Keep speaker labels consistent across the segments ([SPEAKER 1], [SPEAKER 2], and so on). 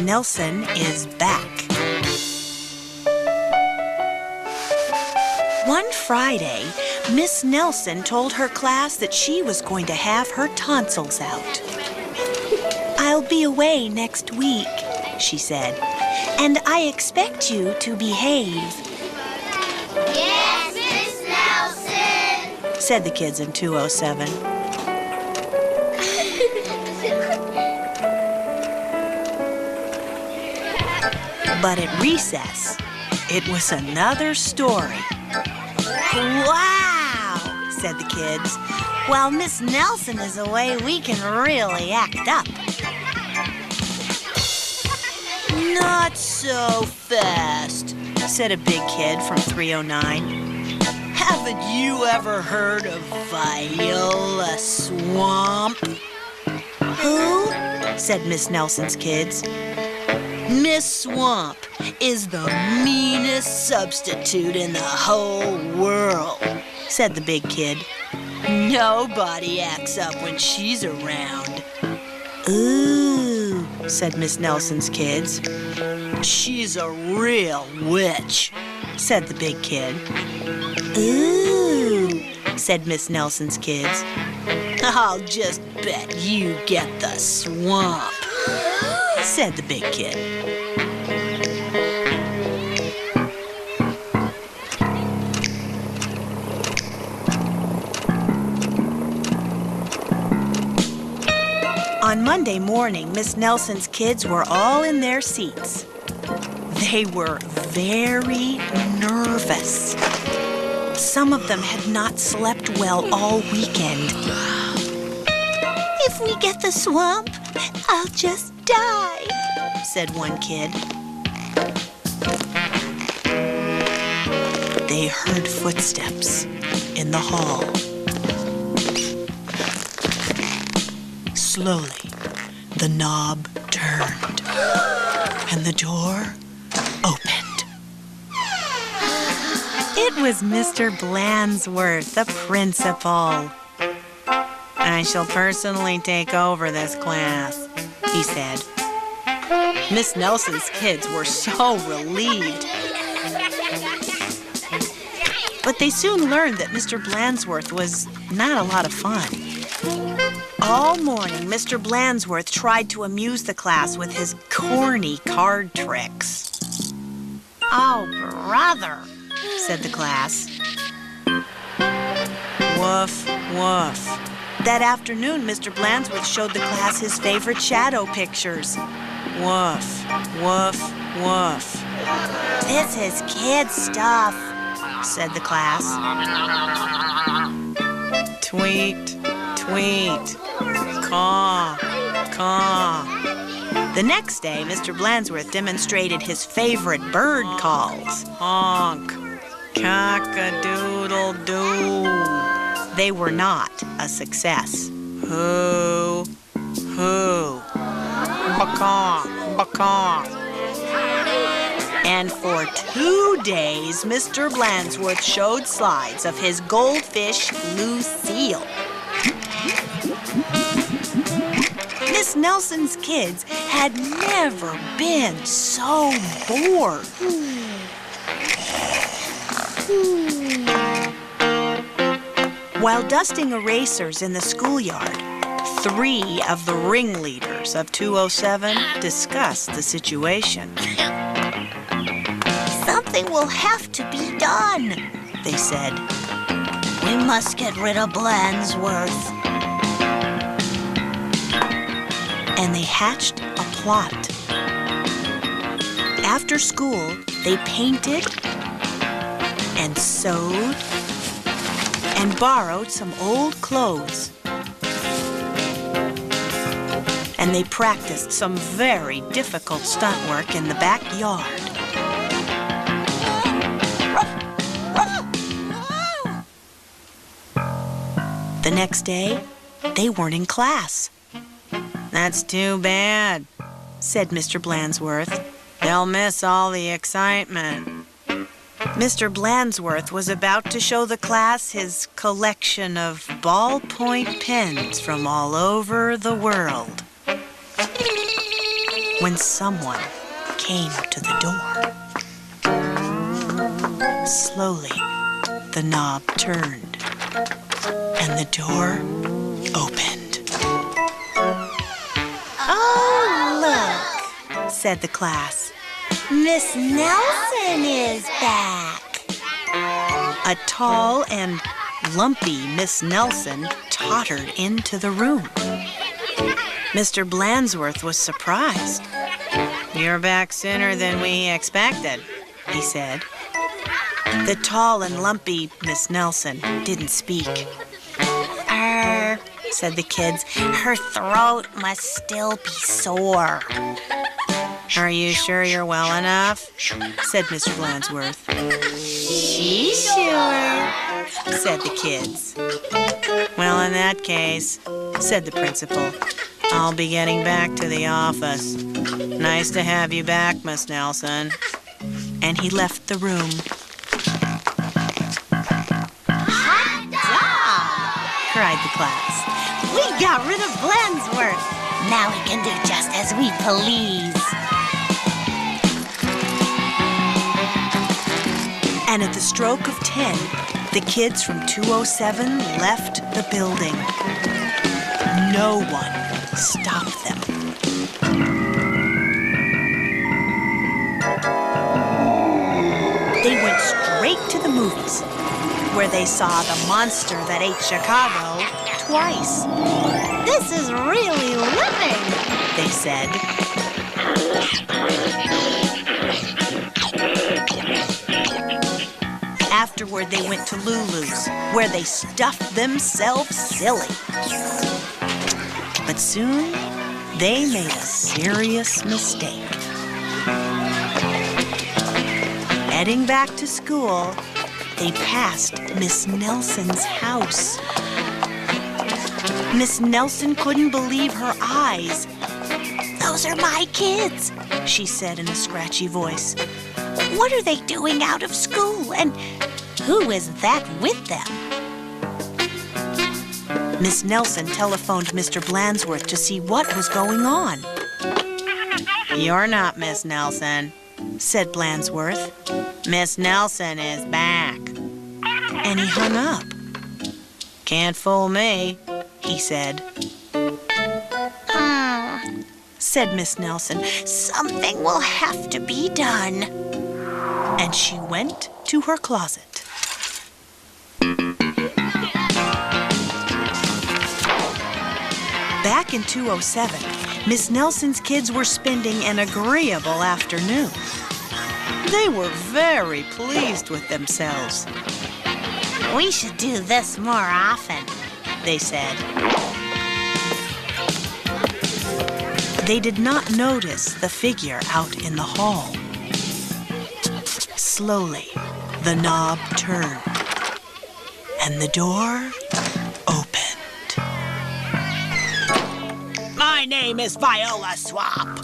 [SPEAKER 1] Nelson is back. One Friday, Miss Nelson told her class that she was going to have her tonsils out. "I'll be away next week," she said, "and I expect you to behave."
[SPEAKER 2] "Yes, Miss Nelson,"
[SPEAKER 1] said the kids in 207. But at recess, it was another story. "Wow," said the kids. "While Miss Nelson is away, we can really act up." "Not so fast," said a big kid from 309. "Haven't you ever heard of Viola Swamp?" "Who?" said Miss Nelson's kids. "Miss Swamp is the meanest substitute in the whole world," said the big kid. "Nobody acts up when she's around." "Ooh," said Miss Nelson's kids. "She's a real witch," said the big kid. "Ooh," said Miss Nelson's kids. "I'll just bet you get the swamp," said the big kid. On Monday morning, Miss Nelson's kids were all in their seats. They were very nervous. Some of them had not slept well all weekend. "If we get the swamp, I'll just die," said one kid. They heard footsteps in the hall. Slowly, the knob turned, and the door opened. It was Mr. Blansworth, the principal. "I shall personally take over this class," he said. Miss Nelson's kids were so relieved. But they soon learned that Mr. Blansworth was not a lot of fun. All morning, Mr. Blansworth tried to amuse the class with his corny card tricks. "Oh, brother," said the class. Woof, woof. That afternoon, Mr. Blansworth showed the class his favorite shadow pictures. Woof, woof, woof. "This is kid stuff," said the class. Tweet, tweet, caw, caw. The next day, Mr. Blansworth demonstrated his favorite bird calls. Honk, cock-a-doodle-doo. They were not a success. Hoo, hoo, bacaw, bacaw. And for 2 days, Mr. Blansworth showed slides of his goldfish, Lucille. Miss Nelson's kids had never been so bored. While dusting erasers in the schoolyard, 3 of the ringleaders of 207 discussed the situation. "Something will have to be done," they said. "We must get rid of Blansworth." And they hatched a plot. After school, they painted and sewed and borrowed some old clothes. And they practiced some very difficult stunt work in the backyard. The next day, they weren't in class. "That's too bad," said Mr. Blansworth. "They'll miss all the excitement." Mr. Blansworth was about to show the class his collection of ballpoint pens from all over the world. when someone came to the door. Slowly, the knob turned, and the door opened.
[SPEAKER 3] Oh, look, said the class. Miss Nelson is back.
[SPEAKER 1] A tall and lumpy Miss Nelson tottered into the room. Mr. Blansworth was surprised. "You're back sooner than we expected," he said. The tall and lumpy Miss Nelson didn't speak.
[SPEAKER 3] Said the kids. Her throat must still be sore.
[SPEAKER 1] "Are you sure you're well enough?" said Mr. Blansworth.
[SPEAKER 3] She's sure,
[SPEAKER 1] said the kids. "Well, in that case," said the principal, "I'll be getting back to the office. Nice to have you back, Miss Nelson." And he left the room.
[SPEAKER 3] Hot dog!
[SPEAKER 1] Cried the class.
[SPEAKER 3] We got rid of Blansworth. Now we can do just as we please.
[SPEAKER 1] And at the stroke of 10, the kids from 207 left the building. No one stopped them. They went straight to the movies, where they saw The Monster That Ate Chicago twice.
[SPEAKER 3] This is really living,
[SPEAKER 1] they said. Afterward, they went to Lulu's, where they stuffed themselves silly. But soon, they made a serious mistake. Heading back to school, they passed Miss Nelson's house. Miss Nelson couldn't believe her eyes.
[SPEAKER 3] Those are my kids, she said in a scratchy voice. What are they doing out of school? And who is that with them?
[SPEAKER 1] Miss Nelson telephoned Mr. Blansworth to see what was going on. "You're not Miss Nelson," said Blansworth. "Miss Nelson is back." And he hung up. "Can't fool me," he said.
[SPEAKER 3] Said Miss Nelson. Something will have to be done.
[SPEAKER 1] And she went to her closet. Back in 207, Miss Nelson's kids were spending an agreeable afternoon. They were very pleased with themselves.
[SPEAKER 3] We should do this more often, they said.
[SPEAKER 1] They did not notice the figure out in the hall. Slowly, the knob turned, and the door opened. "My name is Viola Swamp,"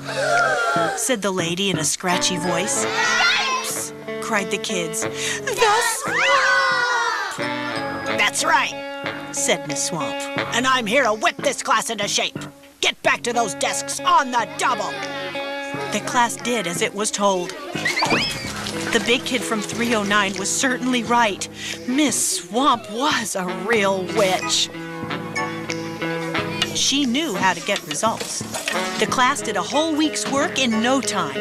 [SPEAKER 1] said the lady in a scratchy voice.
[SPEAKER 3] Yipes!
[SPEAKER 1] Cried the kids. "The Swamp!" "That's right," said Miss Swamp. "And I'm here to whip this class into shape. Get back to those desks on the double." The class did as it was told. The big kid from 309 was certainly right. Miss Swamp was a real witch. She knew how to get results. The class did a whole week's work in no time.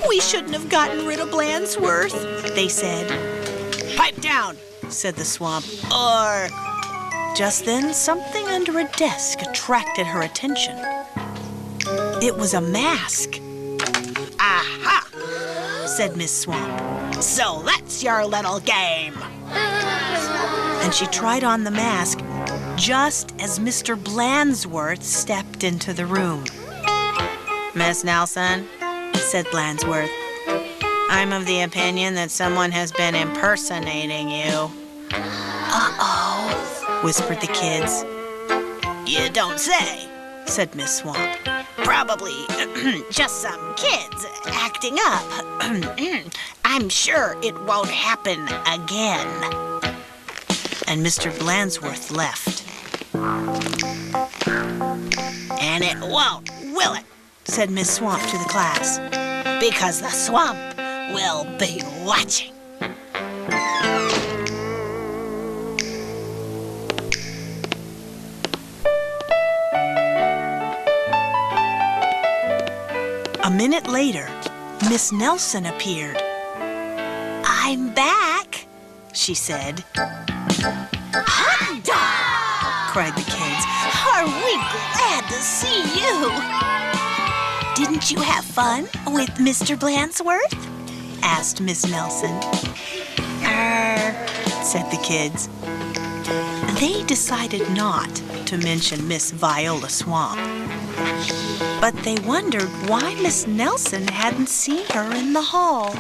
[SPEAKER 1] "We shouldn't have gotten rid of Blansworth," they said. "Pipe down," said the Swamp. "Or..." Just then, something under a desk attracted her attention. It was a mask. "Aha!" said Miss Swamp. "So that's your little game." And she tried on the mask just as Mr. Blansworth stepped into the room. "Miss Nelson," said Blansworth, "I'm of the opinion that someone has been impersonating you."
[SPEAKER 3] Uh-oh,
[SPEAKER 1] whispered the kids. "You don't say," said Miss Swamp. "Probably just some kids acting up. I'm sure it won't happen again." And Mr. Blansworth left. "And it won't will it?" said Miss Swamp to the class. "Because the swamp will be watching." A minute later, Miss Nelson appeared. "I'm back," she said. "Hot dog!" cried the kids. "Are we glad to see you!" "Didn't you have fun with Mr. Blansworth?" asked Miss Nelson. Said the kids. They decided not to mention Miss Viola Swamp. But they wondered why Miss Nelson hadn't seen her in the hall.